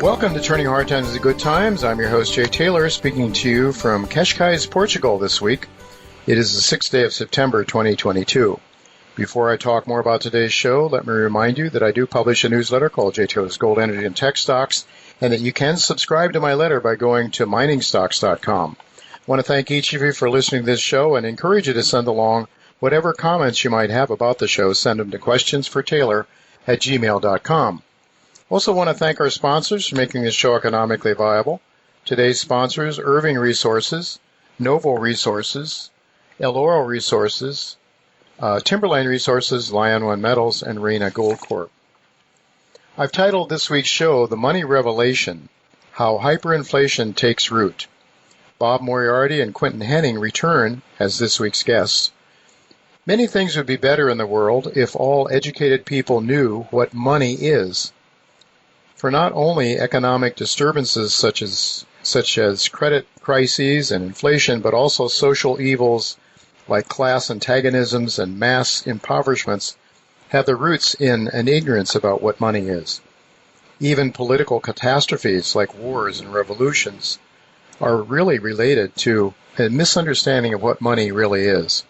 Welcome to Turning Hard Times into Good Times. I'm your host, Jay Taylor, speaking to you from Cascais, Portugal this week. It is the 6th day of September, 2022. Before I talk more about today's show, let me remind you that I do publish a newsletter called Jay Taylor's Gold, Energy, and Tech Stocks, and that you can subscribe to my letter by going to miningstocks.com. I want to thank each of you for listening to this show and encourage you to send along whatever comments you might have about the show. Send them to questionsfortaylor@gmail.com. Also want to thank our sponsors for making this show economically viable. Today's sponsors: Irving Resources, Novo Resources, El Oro Resources, Timberline Resources, Lion One Metals, and Reyna Gold Corp. I've titled this week's show, The Money Revelation, How Hyperinflation Takes Root. Bob Moriarty and Quentin Henning return as this week's guests. Many things would be better in the world if all educated people knew what money is. For not only economic disturbances such as credit crises and inflation, but also social evils like class antagonisms and mass impoverishments have their roots in an ignorance about what money is. Even political catastrophes like wars and revolutions are really related to a misunderstanding of what money really is.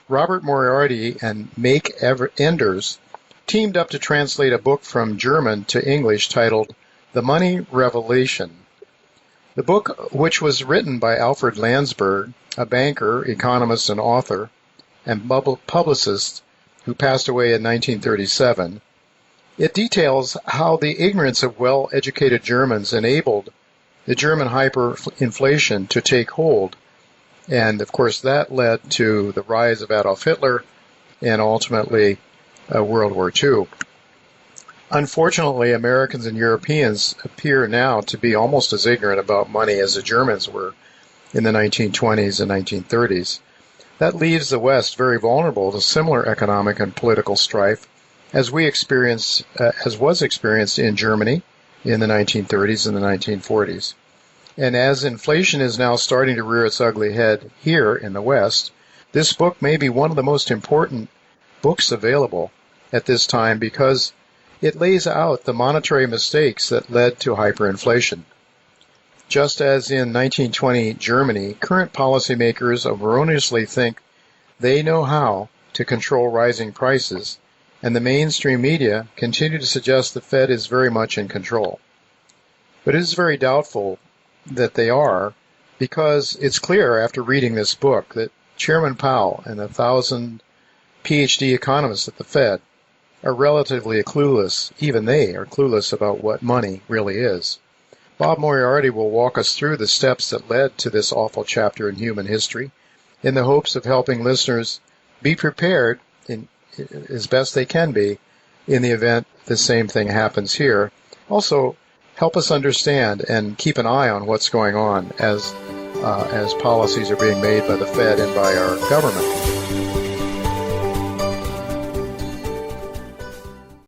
Robert Moriarty and Make Enders teamed up to translate a book from German to English titled The Money Revelation. The book, which was written by Alfred Landsberg, a banker, economist, and author, and publicist who passed away in 1937, it details how the ignorance of well-educated Germans enabled the German hyperinflation to take hold, and of course that led to the rise of Adolf Hitler and ultimately World War II. Unfortunately, Americans and Europeans appear now to be almost as ignorant about money as the Germans were in the 1920s and 1930s. That leaves the West very vulnerable to similar economic and political strife as was experienced in Germany in the 1930s and the 1940s. And as inflation is now starting to rear its ugly head here in the West, this book may be one of the most important books available at this time because it lays out the monetary mistakes that led to hyperinflation. Just as in 1920 Germany, current policymakers erroneously think they know how to control rising prices, and the mainstream media continue to suggest the Fed is very much in control. But it is very doubtful that they are, because it's clear after reading this book that Chairman Powell and 1,000 PhD economists at the Fed are relatively clueless. Even they are clueless about what money really is. Bob Moriarty will walk us through the steps that led to this awful chapter in human history in the hopes of helping listeners be prepared as best they can be in the event the same thing happens here. Also, help us understand and keep an eye on what's going on as policies are being made by the Fed and by our government.